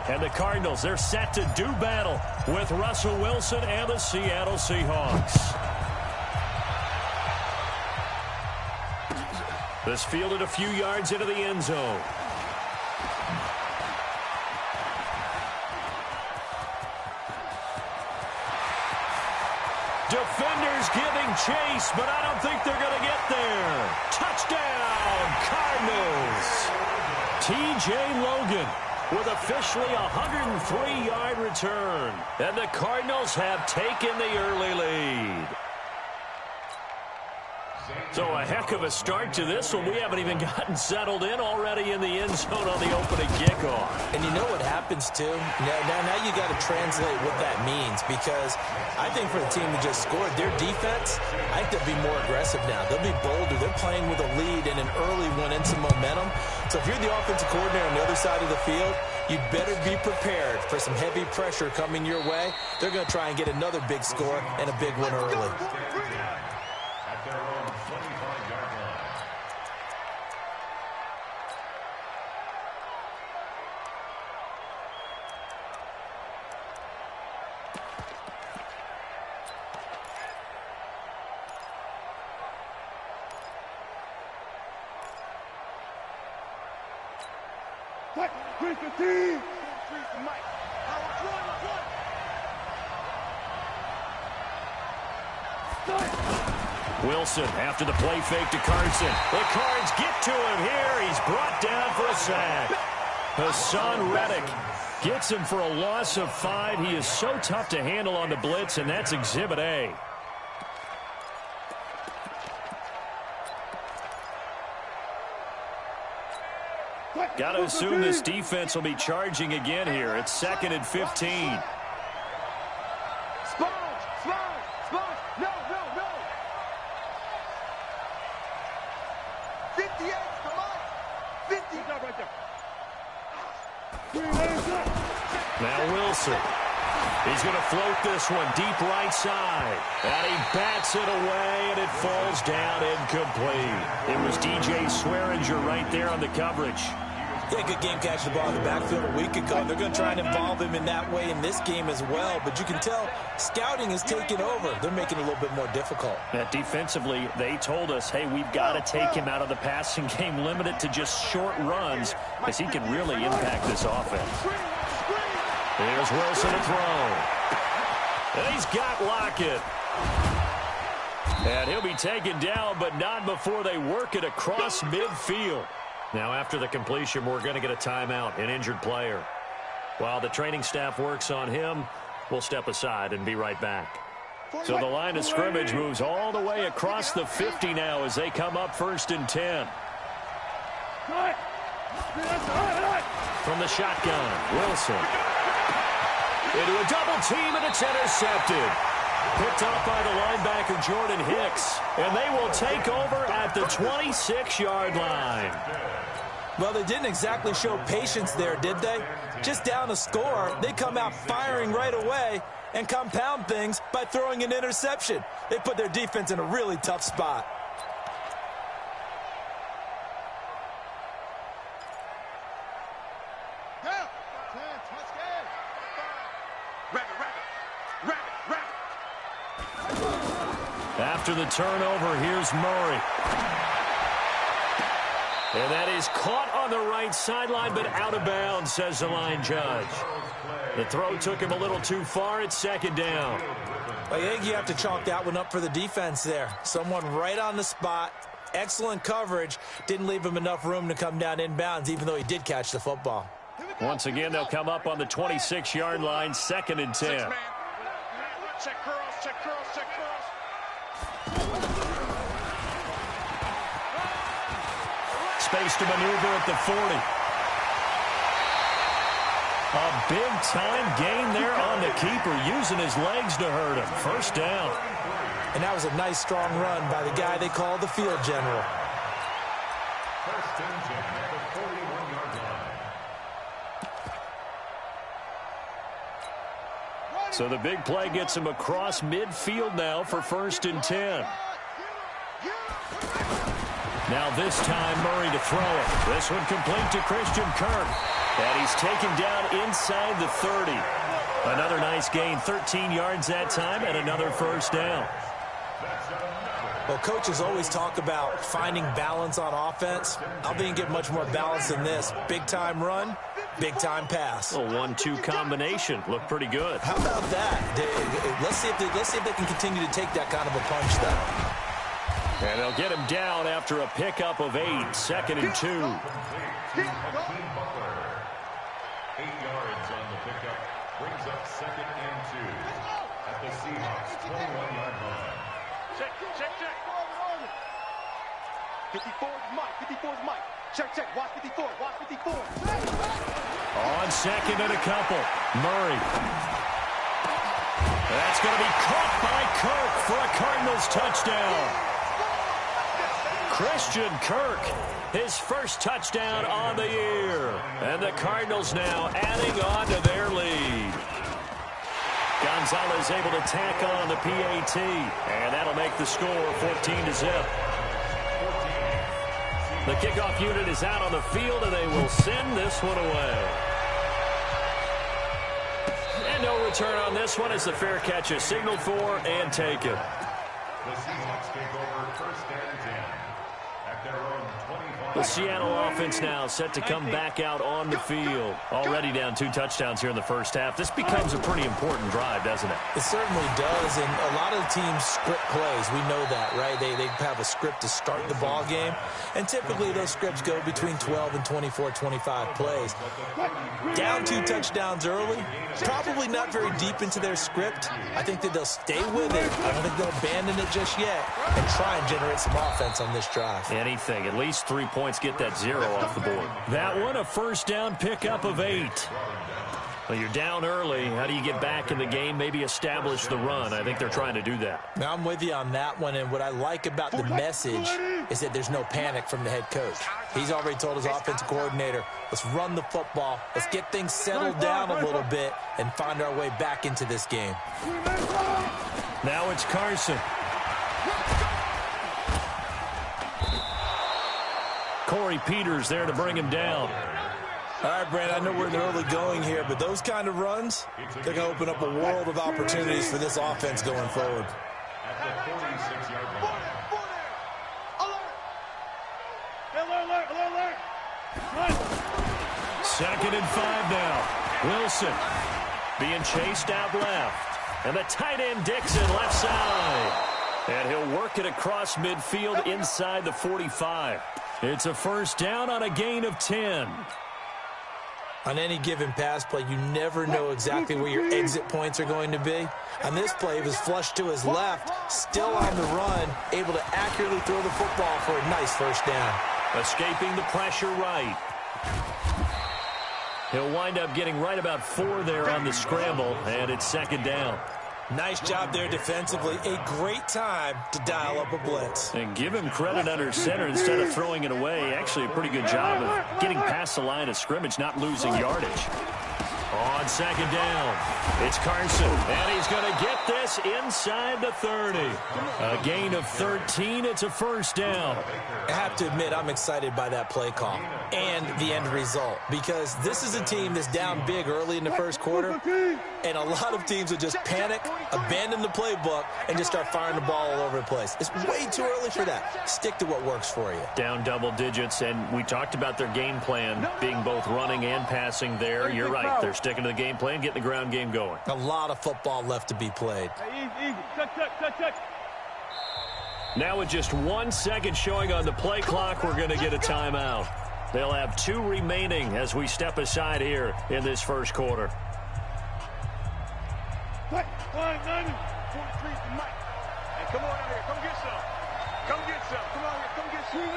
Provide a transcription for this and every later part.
And the Cardinals, they're set to do battle with Russell Wilson and the Seattle Seahawks. This fielded a few yards into the end zone. Defenders giving chase, but I don't think they're going to get there. Touchdown, Cardinals. T.J. Logan with officially a 103-yard return. And the Cardinals have taken the early lead. So a heck of a start to this one. We haven't even gotten settled in already in the end zone on the opening kickoff. And you know what happens, too? Now you got to translate what that means, because I think for the team who just scored, their defense, I think they'll be more aggressive now. They'll be bolder. They're playing with a lead and an early one and some momentum. So if you're the offensive coordinator on the other side of the field, you'd better be prepared for some heavy pressure coming your way. They're going to try and get another big score and a big one early. Wilson after the play fake to Carson. The Cards get to him here. He's brought down for a sack. Hassan Reddick gets him for a loss of 5. He is so tough to handle on the blitz, and that's Exhibit A. Got to assume this defense will be charging again here. It's 2nd and 15. Now Wilson. He's going to float this one deep right side. And he bats it away, and it falls down incomplete. It was DJ Swearinger right there on the coverage. Yeah, good game catching the ball in the backfield a week ago. They're going to try and involve him in that way in this game as well. But you can tell scouting is taking over. They're making it a little bit more difficult. Defensively, they told us, hey, we've got to take him out of the passing game, limited to just short runs, because he can really impact this offense. Here's Wilson to throw. And he's got Lockett. And he'll be taken down, but not before they work it across midfield. Now, after the completion, we're going to get a timeout, an injured player. While the training staff works on him, we'll step aside and be right back. So the line of scrimmage moves all the way across the 50 now as they come up 1st and 10. From the shotgun, Wilson. Into a double team, and it's intercepted. Picked off by the linebacker, Jordan Hicks. And they will take over at the 26-yard line. Well, they didn't exactly show patience there, did they? Just down a score, they come out firing right away and compound things by throwing an interception. They put their defense in a really tough spot. After the turnover, here's Murray. And that is caught on the right sideline, but out of bounds, says the line judge. The throw took him a little too far. It's 2nd down. I think you have to chalk that one up for the defense there. Someone right on the spot. Excellent coverage. Didn't leave him enough room to come down inbounds, even though he did catch the football. Once again, they'll come up on the 26-yard line, 2nd and 10. Check curls, check curls, check curls. Space to maneuver at the 40. A big-time gain there on the keeper, using his legs to hurt him. 1st down. And that was a nice, strong run by the guy they call the field general. So the big play gets him across midfield now for 1st and 10. Now this time Murray to throw it. This one complete to Christian Kirk. And he's taken down inside the 30. Another nice gain, 13 yards that time, and another first down. Well, coaches always talk about finding balance on offense. I think you get much more balance than this. Big-time run, big-time pass. A 1-2 combination. Looked pretty good. How about that? Let's see if they can continue to take that kind of a punch, though. And they'll get him down after a pickup of 8, 2nd and 2. 8 yards on the pickup brings up 2nd and 2 at the Seahawks 21-yard line. Check. 54's Mike. 54's Mike. Check. Watch 54. On 2nd and a couple. Murray. That's going to be caught by Kirk for a Cardinals touchdown. Christian Kirk, his first touchdown on the year. And the Cardinals now adding on to their lead. Gonzalez able to tack on the PAT. And that'll make the score 14-0. The kickoff unit is out on the field, and they will send this one away. And no return on this one as the fair catch is signaled for and taken. The Seahawks take over 1st and 10 at their own 25. The Seattle offense now set to come back out on the field. Already down 2 touchdowns here in the first half. This becomes a pretty important drive, doesn't it? It certainly does, and a lot of the teams script plays. We know that, right? They have a script to start the ball game, and typically those scripts go between 12 and 24, 25 plays. Down 2 touchdowns early, probably not very deep into their script. I think that they'll stay with it. I don't think they'll abandon it just yet and try and generate some offense on this drive. Anything, at least 3 points, get that 0 off the board. That one, a first down pickup of 8. Well, you're down early. How do you get back in the game? Maybe establish the run. I think they're trying to do that. Now, I'm with you on that one, and what I like about the message is that there's no panic from the head coach. He's already told his offensive coordinator, let's run the football, let's get things settled down a little bit and find our way back into this game. Now it's Carson. Corey Peters there to bring him down. All right, Brand, I know we're in the early going here, but those kind of runs, they're going to open up a world of opportunities for this offense going forward. At the 46-yard line. Alert. 2nd and 5 now. Wilson being chased out left. And the tight end Dixon left side. And he'll work it across midfield inside the 45. It's a first down on a gain of 10. On any given pass play, you never know exactly where your exit points are going to be. On this play, it was flushed to his left, still on the run, able to accurately throw the football for a nice first down. Escaping the pressure right. He'll wind up getting right about 4 there on the scramble, and it's 2nd down. Nice job there defensively. A great time to dial up a blitz. And give him credit under center instead of throwing it away. Actually, a pretty good job of getting past the line of scrimmage, not losing yardage. On 2nd down, it's Carson, and he's going to get this inside the 30. A gain of 13, it's a first down. I have to admit, I'm excited by that play call and the end result, because this is a team that's down big early in the first quarter, and a lot of teams will just panic, abandon the playbook, and just start firing the ball all over the place. It's way too early for that. Stick to what works for you. Down double digits, and we talked about their game plan being both running and passing there. You're right. They're sticking to the game plan, getting the ground game going. A lot of football left to be played. Easy. Touch. Now with just 1 second showing on the play clock, we're going to get a timeout. They'll have 2 remaining as we step aside here in this first quarter. Hey, come on out here. Come get some. Come on here. Come get some.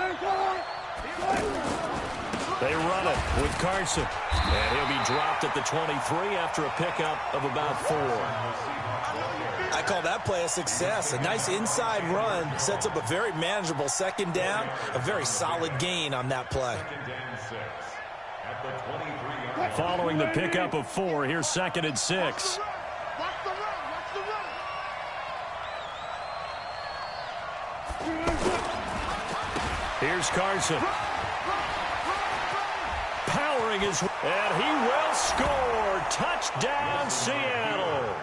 They run it with Carson. And he'll be dropped at the 23 after a pickup of about 4. I call that play a success. A nice inside run sets up a very manageable 2nd down. A very solid gain on that play. Following the pickup of 4, here's 2nd and 6. Here's Carson. Powering his, and he will score. Touchdown, Seattle.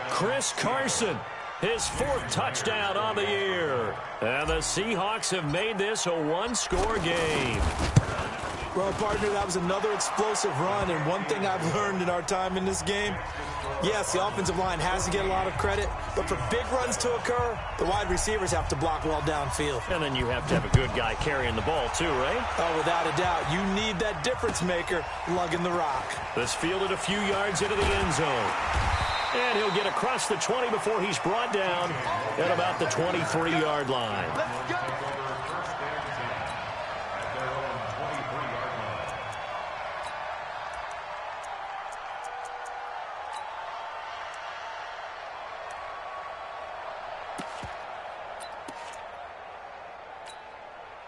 Chris Carson, his 4th touchdown on the year. And the Seahawks have made this a one-score game. Well, partner, that was another explosive run, and one thing I've learned in our time in this game, yes, the offensive line has to get a lot of credit, but for big runs to occur, the wide receivers have to block well downfield. And then you have to have a good guy carrying the ball too, right? Oh, without a doubt. You need that difference maker lugging the rock. This fielded a few yards into the end zone. And he'll get across the 20 before he's brought down at about the 23-yard line. Let's go.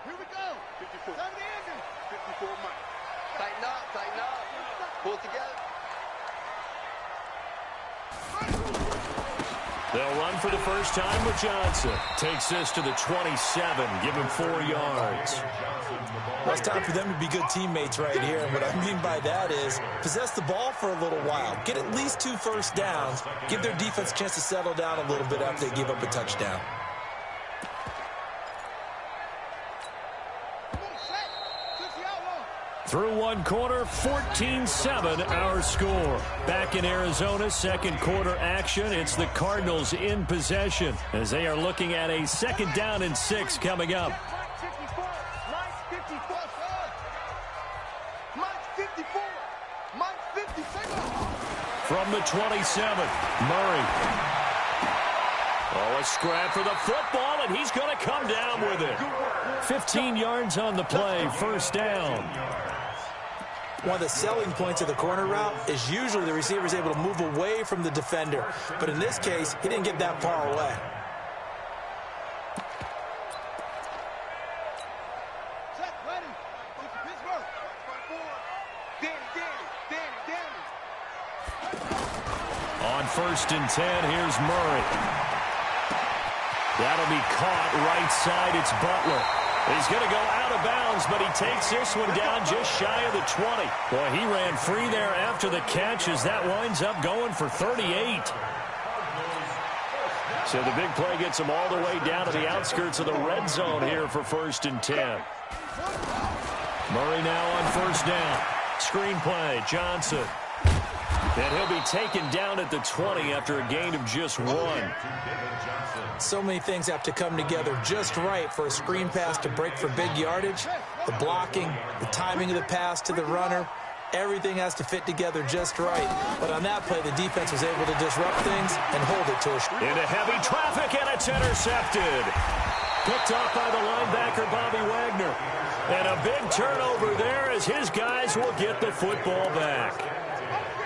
Here we go. 54. 54 Mike. Tighten up, tighten up. Pull it together. They'll run for the first time with Johnson. Takes this to the 27. Give him 4 yards. Well, it's time for them to be good teammates right here. And what I mean by that is possess the ball for a little while. Get at least 2 first downs. Give their defense a chance to settle down a little bit after they give up a touchdown. Through one quarter, 14-7 our score. Back in Arizona, second quarter action. It's the Cardinals in possession as they are looking at a 2nd down and 6 coming up. From the 27, Murray. Oh, a scrap for the football, and he's going to come down with it. 15 yards on the play, 1st down. One of the selling points of the corner route is usually the receiver is able to move away from the defender. But in this case, he didn't get that far away. On 1st and 10, here's Murray. That'll be caught right side. It's Butler. He's going to go out of bounds, but he takes this one down just shy of the 20. Boy, he ran free there after the catch as that winds up going for 38. So the big play gets him all the way down to the outskirts of the red zone here for 1st and 10. Murray now on 1st down. Screen play, Johnson. And he'll be taken down at the 20 after a gain of just 1. So many things have to come together just right for a screen pass to break for big yardage. The blocking, the timing of the pass to the runner, everything has to fit together just right. But on that play, the defense was able to disrupt things and hold it to a... Into heavy traffic, and it's intercepted. Picked off by the linebacker, Bobby Wagner. And a big turnover there as his guys will get the football back.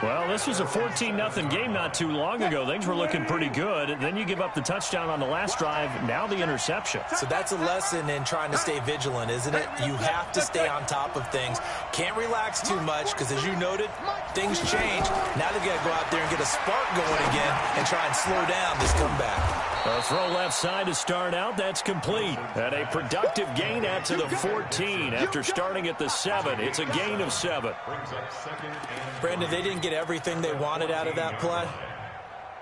Well, this was a 14-0 game not too long ago. Things were looking pretty good. Then you give up the touchdown on the last drive. Now the interception. So that's a lesson in trying to stay vigilant, isn't it? You have to stay on top of things. Can't relax too much because, as you noted, things change. Now they've got to go out there and get a spark going again and try and slow down this comeback. A throw left side to start out. That's complete. And a productive gain out to the 14 after starting at the 7. It's a gain of 7. Brandon, they didn't get everything they wanted out of that play,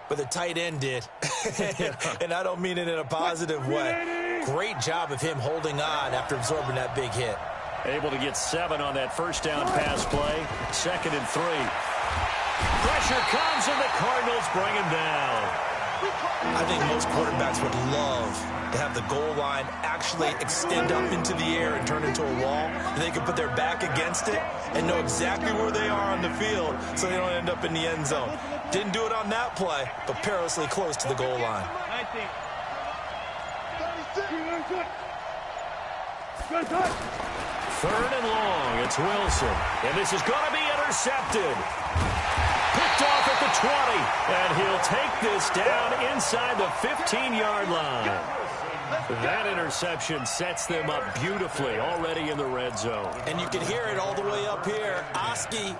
but the tight end did. And I don't mean it in a positive way. Great job of him holding on after absorbing that big hit. Able to get 7 on that 1st down pass play. 2nd and 3. Pressure comes, and the Cardinals bring him down. I think most quarterbacks would love to have the goal line actually extend up into the air and turn into a wall. And they can put their back against it and know exactly where they are on the field so they don't end up in the end zone. Didn't do it on that play, but perilously close to the goal line. 3rd and long. It's Wilson. And this is going to be intercepted. Picked off at the 20, and he'll take this down inside the 15-yard line. That interception sets them up beautifully already in the red zone. And you can hear it all the way up here. Oski,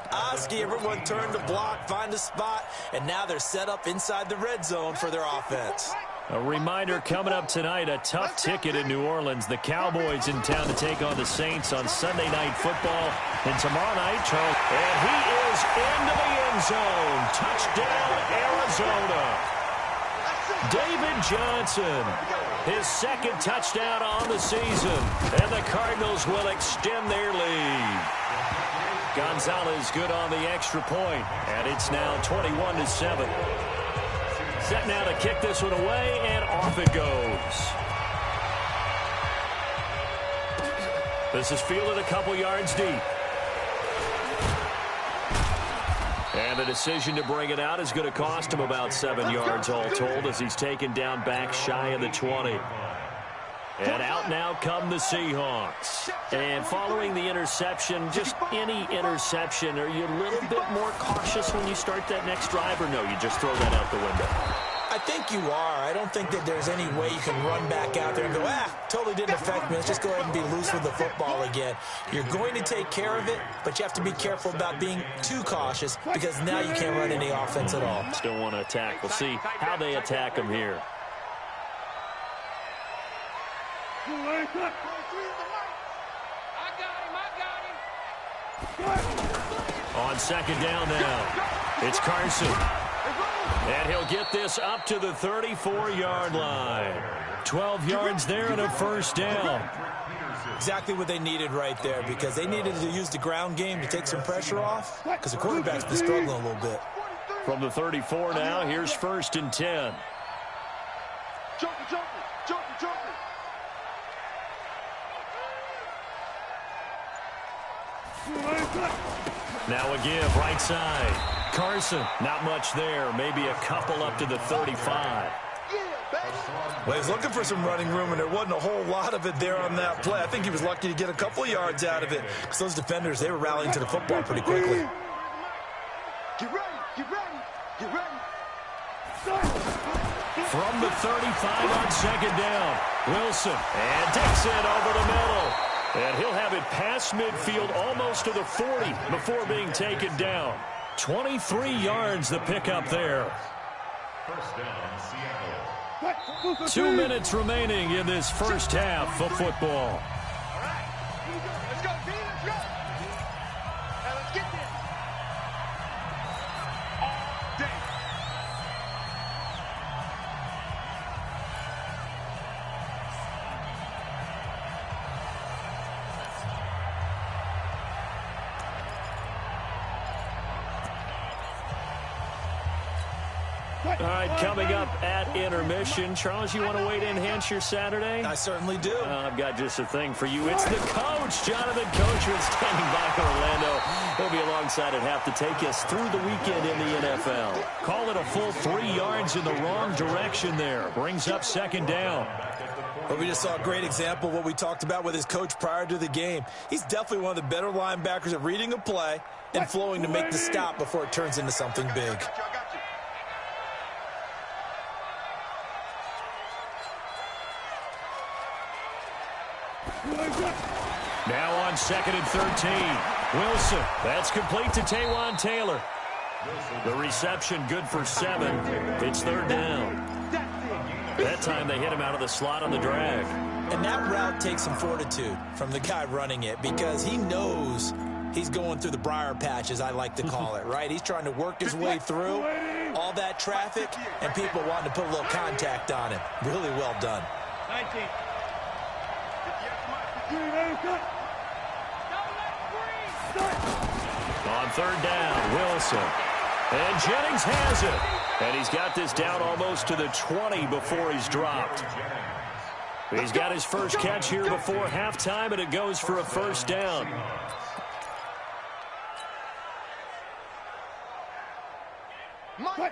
everyone turned to block, find a spot, and now they're set up inside the red zone for their offense. A reminder coming up tonight, a tough ticket in New Orleans. The Cowboys in town to take on the Saints on Sunday Night Football. And tomorrow night, Charles. And he is into the end zone. Touchdown, Arizona. David Johnson, his second touchdown on the season. And the Cardinals will extend their lead. Gonzalez good on the extra point. And it's now 21-7. Set now to kick this one away, and off it goes. This is fielded a couple yards deep. And the decision to bring it out is going to cost him about 7 yards all told as he's taken down back shy of the 20. And out now come the Seahawks. And following the interception, just any interception, are you a little bit more cautious when you start that next drive, or no, you just throw that out the window? I think you are. I don't think that there's any way you can run back out there and go, totally didn't affect me. Let's just go ahead and be loose with the football again. You're going to take care of it, but you have to be careful about being too cautious because now you can't run any offense at all. Still want to attack. We'll see how they attack him here. On second down now, it's Carson. And he'll get this up to the 34-yard line. 12 yards there and a first down. Exactly what they needed right there because they needed to use the ground game to take some pressure off because the quarterback's been struggling a little bit. From the 34 now, here's 1st and 10. Now a give, right side. Carson, not much there. Maybe a couple up to the 35. Well, he's looking for some running room, and there wasn't a whole lot of it there on that play. I think he was lucky to get a couple yards out of it because those defenders, they were rallying to the football pretty quickly. Get ready, get ready, get ready. From the 35 on second down, Wilson, and takes it over the middle. And he'll have it past midfield almost to the 40 before being taken down. 23 yards the pickup there. First down, Seattle. 2 minutes remaining in this first half of football. All right. Let's go, D. Let's go. Now let's get this. All day. All right, coming up at intermission. Charles, you want to wait to enhance your Saturday? I certainly do. I've got just a thing for you. It's the coach, Jonathan Coachman, standing by for Orlando. He'll be alongside at half to take us through the weekend in the NFL. Call it a full 3 yards in the wrong direction there. Brings up second down. Well, we just saw a great example of what we talked about with his coach prior to the game. He's definitely one of the better linebackers at reading a play and flowing to make the stop before it turns into something big. Now on 2nd and 13. Wilson. That's complete to Taywan Taylor. The reception good for 7. It's 3rd down. That time they hit him out of the slot on the drag. And that route takes some fortitude from the guy running it because he knows he's going through the briar patch, as I like to call it, right? He's trying to work his way through all that traffic and people wanting to put a little contact on him. Really well done. 19. On 3rd down, Wilson. And Jennings has it. And he's got this down almost to the 20 before he's dropped. He's got his first catch here before halftime, and it goes for a first down.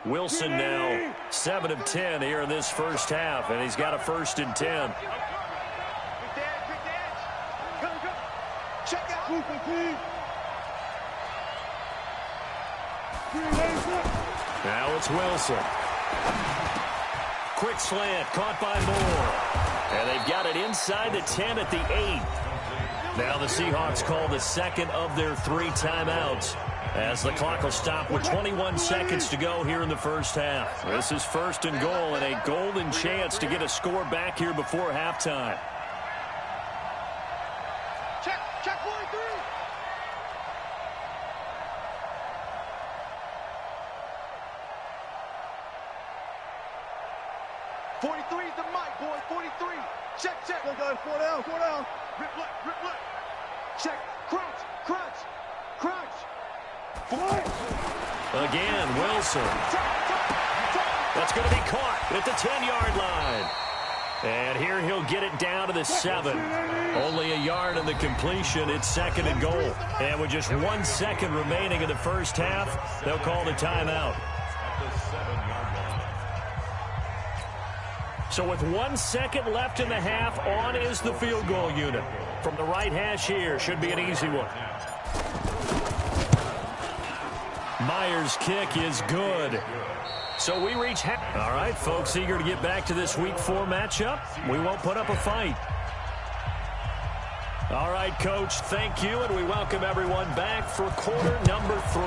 Wilson now 7 of 10 here in this first half, and he's got a 1st and 10. Now it's Wilson. Quick slant, caught by Moore. And they've got it inside the 10 at the 8. Now the Seahawks call the second of their 3 timeouts as the clock will stop with 21 seconds to go here in the first half. This is 1st and goal and a golden chance to get a score back here before halftime. Check 43. 43 is the mic, boy. 43. Check. Go, guys. 4 down. Rip left. Check. Crunch. Again, Wilson. That's going to be caught at the 10-yard line. And here he'll get it down to the 7. Only a yard in the completion. It's 2nd and goal. And with just 1 second remaining in the first half, they'll call the timeout. So with 1 second left in the half, on is the field goal unit. From the right hash here, should be an easy one. Myers' kick is good. So we reach half. All right, folks, eager to get back to this Week 4 matchup. We won't put up a fight. All right, Coach, thank you, and we welcome everyone back for quarter number 3.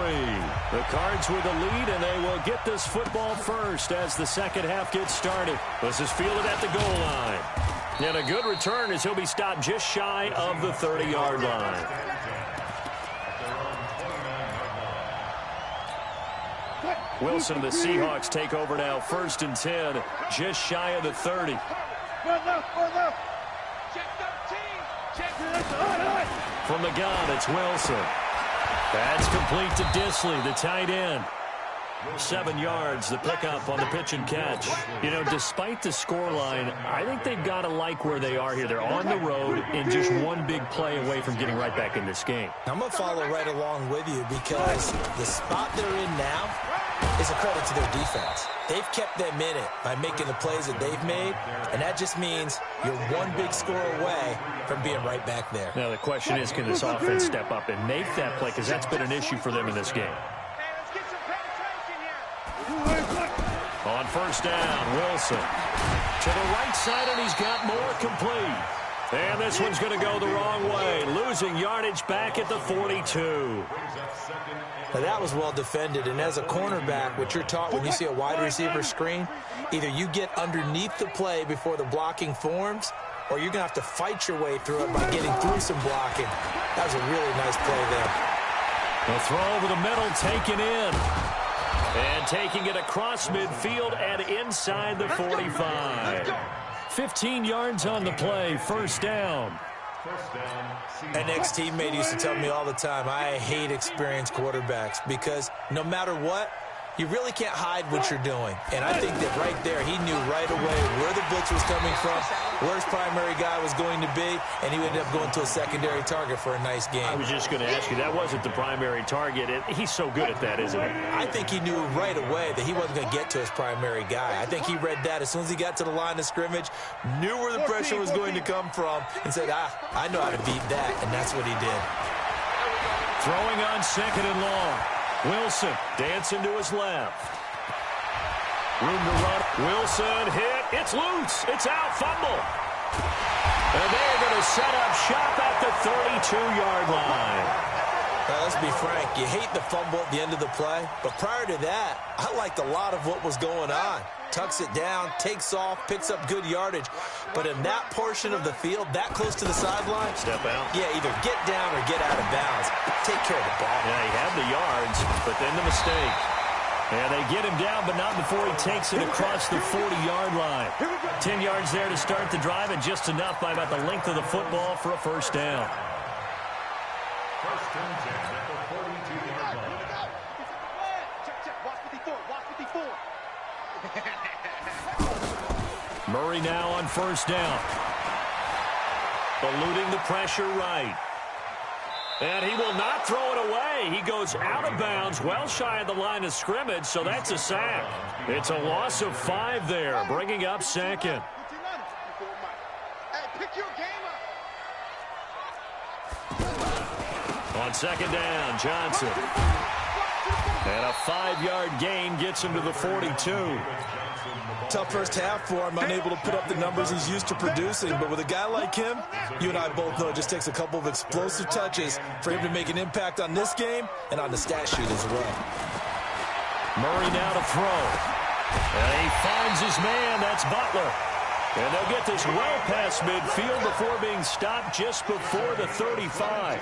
The Cards with the lead, and they will get this football first as the second half gets started. This is fielded at the goal line. And a good return as he'll be stopped just shy of the 30-yard line. Wilson and the Seahawks take over now, 1st and 10, just shy of the 30. From the gun, it's Wilson. That's complete to Disley, the tight end. 7 yards, the pickup on the pitch and catch. You know, despite the scoreline, I think they've got to like where they are here. They're on the road and just one big play away from getting right back in this game. I'm going to follow right along with you because the spot they're in now is a credit to their defense. They've kept them in it by making the plays that they've made, and that just means you're one big score away from being right back there. Now, the question is, can this offense step up and make that play? Because that's been an issue for them in this game. On 1st down, Wilson to the right side, and he's got more complete. And this one's going to go the wrong way, losing yardage back at the 42. Now, that was well defended, and as a cornerback, what you're taught when you see a wide receiver screen, either you get underneath the play before the blocking forms, or you're going to have to fight your way through it by getting through some blocking. That was a really nice play there. The throw over the middle taken in. And taking it across midfield and inside the 45. 15 yards on the play, 1st down. An ex-teammate used to tell me all the time, I hate experienced quarterbacks because no matter what, you really can't hide what you're doing. And I think that right there, he knew right away where the blitz was coming from, where his primary guy was going to be, and he ended up going to a secondary target for a nice game. I was just going to ask you, that wasn't the primary target. He's so good at that, isn't he? I think he knew right away that he wasn't going to get to his primary guy. I think he read that as soon as he got to the line of scrimmage, knew where the pressure was going to come from, and said, I know how to beat that, and that's what he did. Throwing on 2nd and long. Wilson dancing to his left. Room to run. Wilson hit. It's loose. It's out. Fumble. And they're going to set up shop at the 32-yard line. Let's be frank. You hate the fumble at the end of the play. But prior to that, I liked a lot of what was going on. Tucks it down, takes off, picks up good yardage. But in that portion of the field, that close to the sideline, step out. Yeah, either get down or get out of bounds. Take care of the ball. Yeah, he had the yards, but then the mistake. And they get him down, but not before he takes it across the 40-yard line. 10 yards there to start the drive, and just enough by about the length of the football for a 1st down. 1st and 10 at the 42-yard line. Check. Watch 54. Murray now on 1st down. Eluding the pressure right. And he will not throw it away. He goes out of bounds, well shy of the line of scrimmage, so that's a sack. It's a loss of 5 there, bringing up 2nd. On 2nd down, Johnson. And a 5-yard gain gets him to the 42. Tough first half for him, unable to put up the numbers he's used to producing. But with a guy like him, you and I both know it just takes a couple of explosive touches for him to make an impact on this game and on the stat sheet as well. Murray now to throw. And he finds his man. That's Butler. And they'll get this well past midfield before being stopped just before the 35.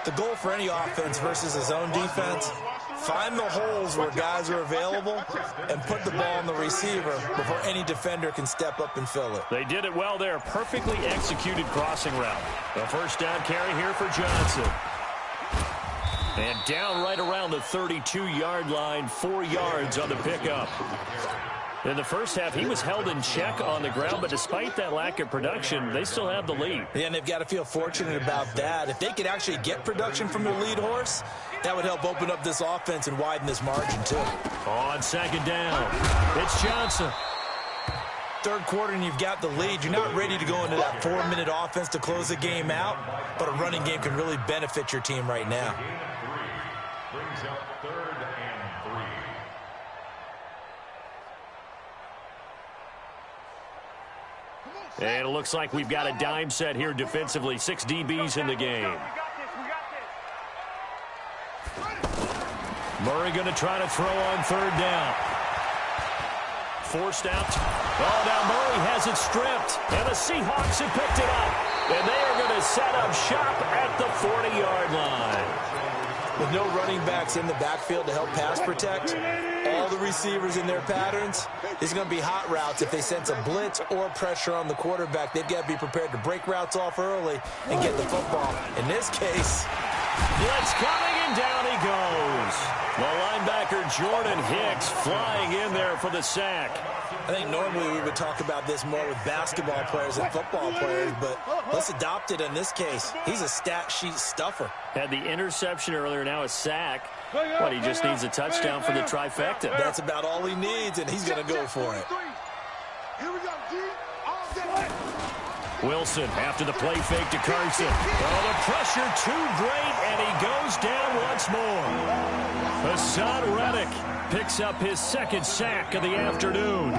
The goal for any offense versus his own defense, find the holes where guys are available and put the ball on the receiver before any defender can step up and fill it. They did it well there. Perfectly executed crossing route. A first down carry here for Johnson. And down right around the 32-yard line, 4 yards on the pickup. In the first half, he was held in check on the ground, but despite that lack of production, they still have the lead. Yeah, and they've got to feel fortunate about that. If they could actually get production from their lead horse, that would help open up this offense and widen this margin, too. On second down, it's Johnson. Third quarter and you've got the lead. You're not ready to go into that 4-minute offense to close the game out, but a running game can really benefit your team right now. Brings up 3rd and 3. And it looks like we've got a dime set here defensively. 6 DBs in the game. Murray going to try to throw on third down. Forced out. Oh, now Murray has it stripped. And the Seahawks have picked it up. And they are going to set up shop at the 40-yard line. With no running backs in the backfield to help pass protect, all the receivers in their patterns, it's going to be hot routes. If they sense a blitz or pressure on the quarterback, they've got to be prepared to break routes off early and get the football. In this case, blitz coming, and down he goes. The linebacker Jordan Hicks flying in there for the sack. I think normally we would talk about this more with basketball players than football players, but let's adopt it in this case. He's a stat sheet stuffer. Had the interception earlier, now a sack. What, he just needs a touchdown for the trifecta. That's about all he needs, and he's going to go for it. Wilson after the play fake to Carson. Oh, the pressure too great, and he goes down once more. Hassan Reddick picks up his 2nd sack of the afternoon.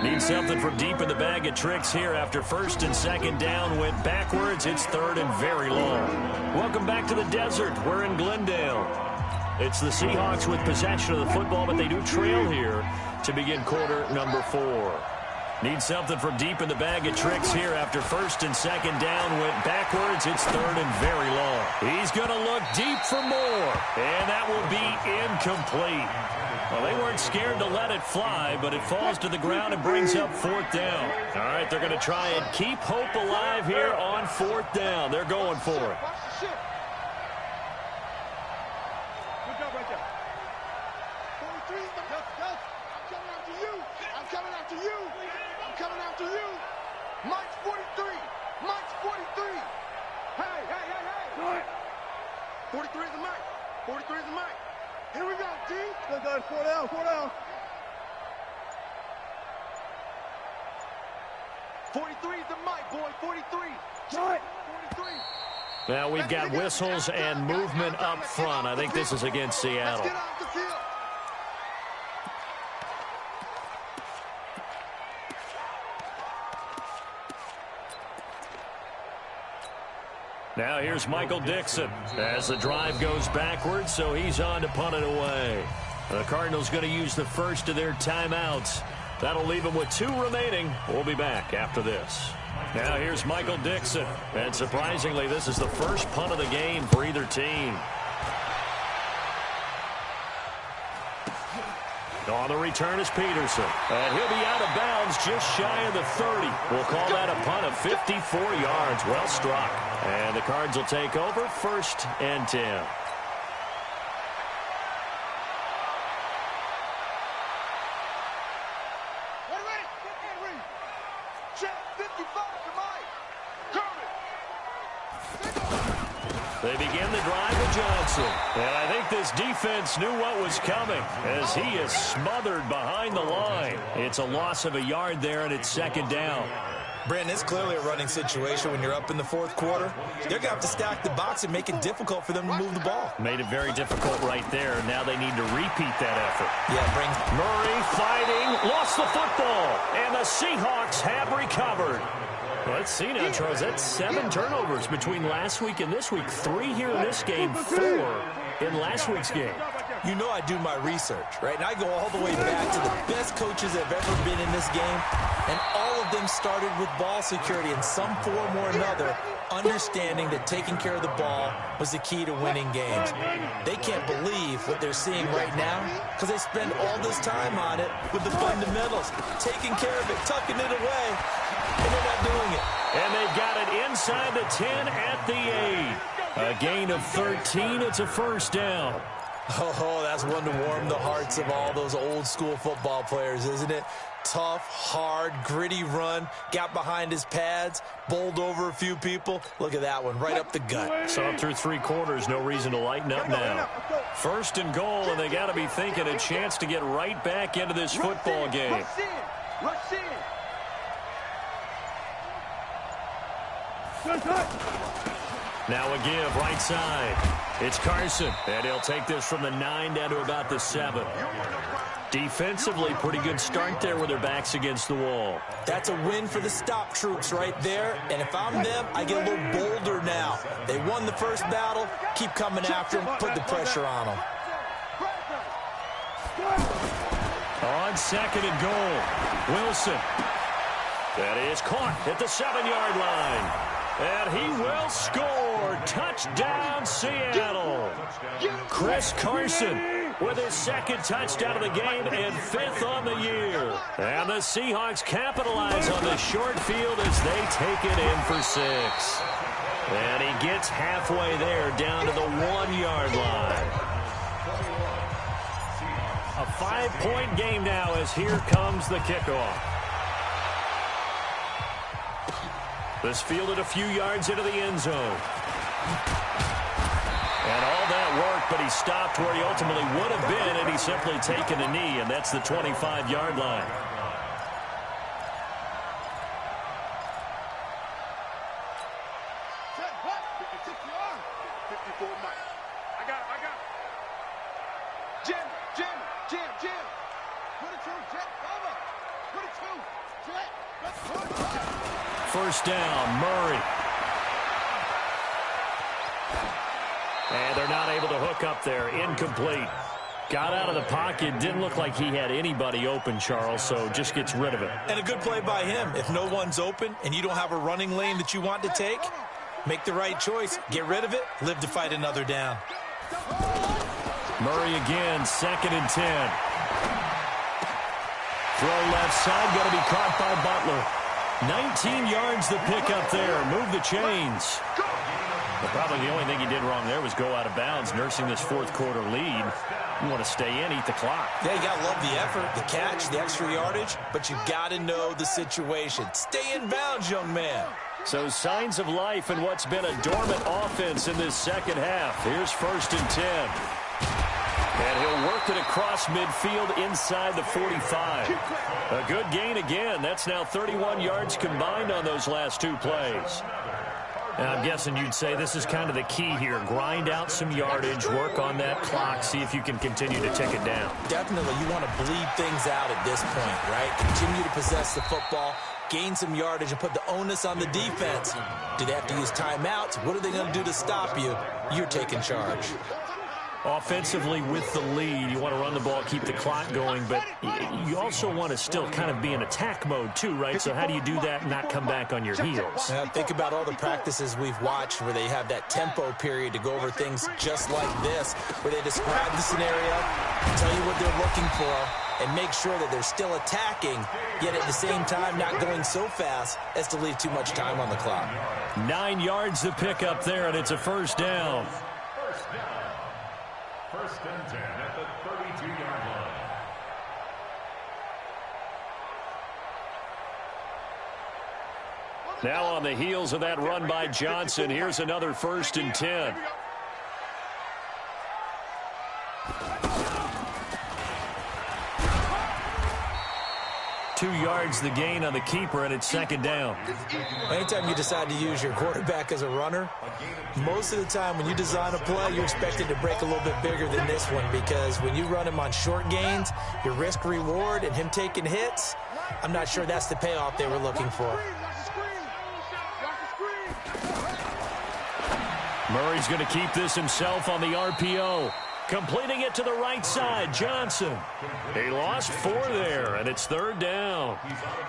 Needs something from deep in the bag of tricks here after 1st and 2nd down. Went backwards. It's 3rd and very long. Welcome back to the desert. We're in Glendale. It's the Seahawks with possession of the football, but they do trail here to begin quarter number 4. Need something from deep in the bag of tricks here after 1st and 2nd down. Went backwards. It's 3rd and very long. He's going to look deep for more, and that will be incomplete. Well, they weren't scared to let it fly, but it falls to the ground and brings up 4th down. All right, they're going to try and keep hope alive here on 4th down. They're going for it. Mike's 43. Mike's 43. Hey. 43 is the Mike. 43 is the Mike. Here we go, D. Let's go. 4 down. 43 is the Mike, boy. 43. Joy. 43. Now we've got whistles and movement up front. I think this is against Seattle. Let's get off the field. Now here's Michael Dixon as the drive goes backwards, so he's on to punt it away. The Cardinals going to use the first of their timeouts. That'll leave them with 2 remaining. We'll be back after this. Now here's Michael Dixon, and surprisingly, this is the first punt of the game for either team. On the return is Peterson, and he'll be out of bounds just shy of the 30. We'll call that a punt of 54 yards. Well struck. And the Cards will take over 1st and 10. They begin the drive with Johnson. And I think this defense knew what was coming as he is smothered behind the line. It's a loss of a yard there, and it's 2nd down. Brandon, it's clearly a running situation when you're up in the fourth quarter. They're going to have to stack the box and make it difficult for them to move the ball. Made it very difficult right there. Now they need to repeat that effort. Yeah, Murray fighting, lost the football, and the Seahawks have recovered. Let's see now, Charles. That's 7 turnovers between last week and this week. 3 here in this game, 4 in last week's game. You know I do my research, right? And I go all the way back to the best coaches that have ever been in this game, and all of them started with ball security in some form or another, understanding that taking care of the ball was the key to winning games. They can't believe what they're seeing right now because they spend all this time on it with the fundamentals, taking care of it, tucking it away, and they're not doing it. And they've got it inside the 10 at the 8. A gain of 13. It's a first down. Oh, that's one to warm the hearts of all those old-school football players, isn't it? Tough, hard, gritty run, got behind his pads, bowled over a few people. Look at that one, right up the gut. So through 3 quarters, no reason to lighten up now. First and goal, and they got to be thinking a chance to get right back into this football game. Rush in. Now a give, right side. It's Carson, and he'll take this from the 9 down to about the 7. Defensively, pretty good start there with their backs against the wall. That's a win for the stop troops right there, and if I'm them, I get a little bolder now. They won the first battle, keep coming after them, put the pressure on them. On second and goal, Wilson. That is caught at the 7-yard line. And he will score. Touchdown, Seattle. Chris Carson with his 2nd touchdown of the game and 5th on the year. And the Seahawks capitalize on the short field as they take it in for 6. And he gets halfway there down to the 1-yard line. A 5-point game now as here comes the kickoff. This fielded a few yards into the end zone. And all that work, but he stopped where he ultimately would have been, and he's simply taken a knee, and that's the 25-yard line. First down, Murray. And they're not able to hook up there. Incomplete. Got out of the pocket. Didn't look like he had anybody open, Charles, so just gets rid of it. And a good play by him. If no one's open and you don't have a running lane that you want to take, make the right choice. Get rid of it. Live to fight another down. Murray again, 2nd and 10. Throw left side, got to be caught by Butler. 19 yards to pick up there. Move the chains. But probably the only thing he did wrong there was go out of bounds, nursing this 4th quarter lead. You want to stay in, eat the clock. Yeah, you got to love the effort, the catch, the extra yardage, but you got to know the situation. Stay in bounds, young man. So signs of life in what's been a dormant offense in this second half. Here's 1st and 10. And he'll work it across midfield inside the 45. A good gain again. That's now 31 yards combined on those last 2 plays. And I'm guessing you'd say this is kind of the key here. Grind out some yardage, work on that clock, see if you can continue to tick it down. Definitely, you want to bleed things out at this point, right? Continue to possess the football, gain some yardage, and put the onus on the defense. Do they have to use timeouts? What are they going to do to stop you? You're taking charge. Offensively with the lead, you want to run the ball, keep the clock going, but you also want to still kind of be in attack mode too, right? So how do you do that and not come back on your heels? Think about all the practices we've watched where they have that tempo period to go over things just like this, where they describe the scenario, tell you what they're looking for, and make sure that they're still attacking, yet at the same time not going so fast as to leave too much time on the clock. 9 yards to pick up there, and it's a first down. First and 10 at the 32-yard line. Now on the heels of that run by Johnson, here's another 1st and 10. 2 yards the gain on the keeper, and it's second down. Anytime you decide to use your quarterback as a runner, most of the time when you design a play, you're expected to break a little bit bigger than this one, because when you run him on short gains, your risk-reward and him taking hits, I'm not sure that's the payoff they were looking for. Murray's going to keep this himself on the RPO. Completing it to the right side, Johnson. He lost 4 there, and it's third down.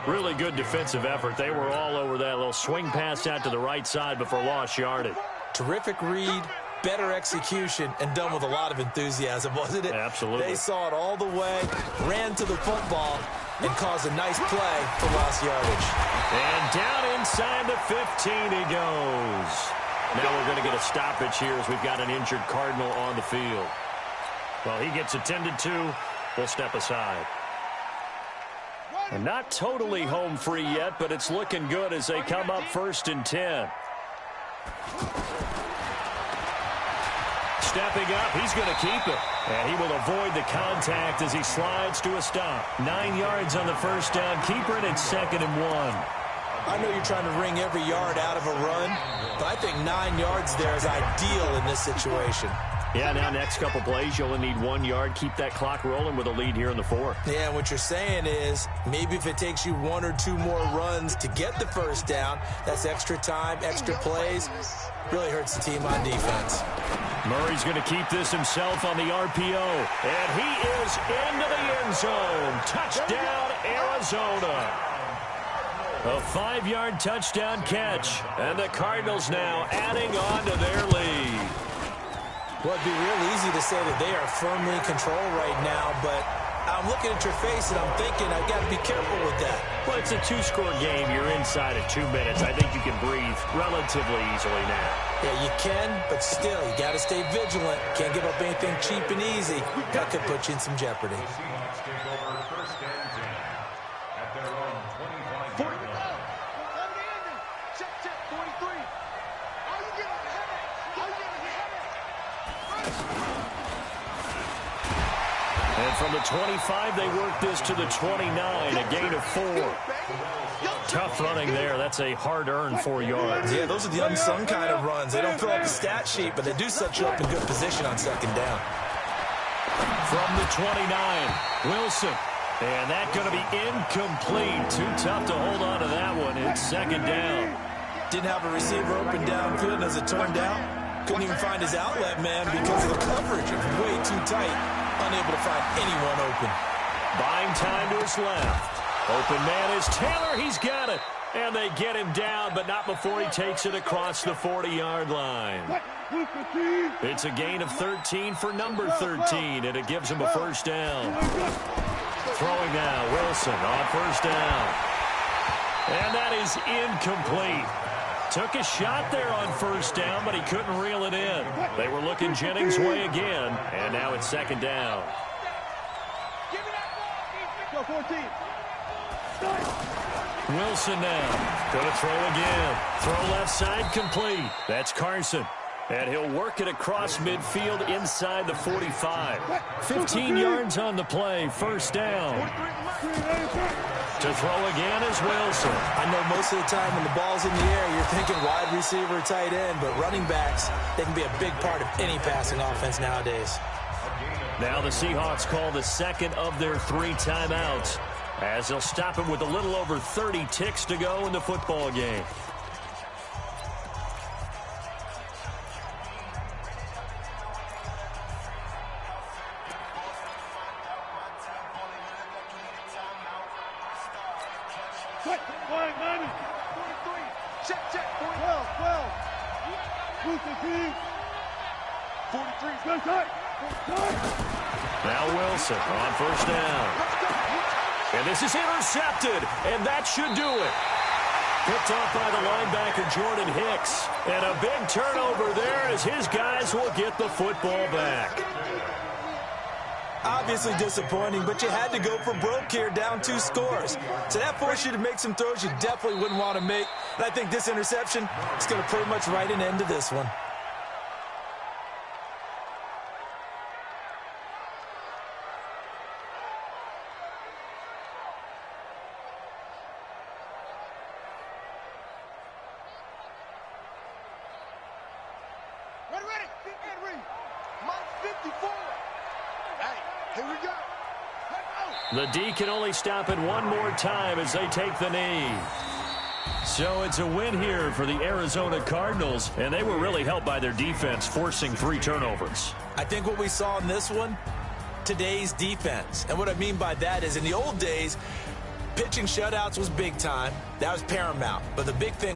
Really good defensive effort. They were all over that little swing pass out to the right side before lost yardage. Terrific read, better execution, and done with a lot of enthusiasm, wasn't it? Absolutely. They saw it all the way, ran to the football, and caused a nice play for lost yardage. And down inside the 15 he goes. Now we're going to get a stoppage here as we've got an injured Cardinal on the field. Well, he gets attended to. We'll step aside. And not totally home free yet, but it's looking good as they come up 1st and 10. Stepping up, he's going to keep it. And he will avoid the contact as he slides to a stop. 9 yards on the first down. Keeper, and it's 2nd and 1. I know you're trying to wring every yard out of a run, but I think 9 yards there is ideal in this situation. Yeah, now next couple plays, you only need 1 yard. Keep that clock rolling with a lead here in the 4th. Yeah, what you're saying is maybe if it takes you 1 or 2 more runs to get the first down, that's extra time, extra plays. Really hurts the team on defense. Murray's going to keep this himself on the RPO. And he is into the end zone. Touchdown, Arizona. A 5-yard touchdown catch. And the Cardinals now adding on to their lead. Well, it'd be real easy to say that they are firmly in control right now, but I'm looking at your face and I'm thinking I've got to be careful with that. Well, it's a 2-score game. You're inside of 2 minutes. I think you can breathe relatively easily now. Yeah, you can, but still, you got to stay vigilant. Can't give up anything cheap and easy. That could put you in some jeopardy. The Seahawks take over 1st and 10 at their own 25-yard line. Check, 43. Are you getting ahead? Are you getting ahead? And from the 25, they work this to the 29, a gain of 4. Tough running there. That's a hard-earned 4 yards. Yeah, those are the unsung kind of runs. They don't fill out the stat sheet, but they do set you up in good position on 2nd down. From the 29, Wilson. And that's going to be incomplete. Too tough to hold on to that one. It's 2nd down. Didn't have a receiver open downfield, as it turned out. Couldn't even find his outlet man because of the coverage. It was way too tight. Unable to find anyone open. Buying time to his left. Open man is Taylor. He's got it. And they get him down, but not before he takes it across the 40-yard line. It's a gain of 13 for number 13, and it gives him a 1st down. Throwing now, Wilson on 1st down. And that is incomplete. Took a shot there on 1st down, but he couldn't reel it in. They were looking Jennings' way again, and now it's 2nd down. Go 14. Wilson now. Going to throw again. Throw left side complete. That's Carson. And he'll work it across midfield inside the 45. 15 yards on the play. 1st down. To throw again is Wilson. I know most of the time when the ball's in the air, you're thinking wide receiver, tight end, but running backs, they can be a big part of any passing offense nowadays. Now the Seahawks call the 2nd of their 3 timeouts, as they'll stop him with a little over 30 ticks to go in the football game. Check, 12. 43. Now Wilson on 1st down. And this is intercepted, and that should do it. Picked off by the linebacker, Jordan Hicks. And a big turnover there as his guys will get the football back. Obviously disappointing, but you had to go for broke here, down 2 scores. So that forced you to make some throws you definitely wouldn't want to make. And I think this interception is going to pretty much write an end to this one. Henry, Mike 54. Hey, here we go. The D can only stop it one more time as they take the knee. So it's a win here for the Arizona Cardinals, and they were really helped by their defense, forcing 3 turnovers. I think what we saw in this one, today's defense. And what I mean by that is in the old days, pitching shutouts was big time. That was paramount. But the big thing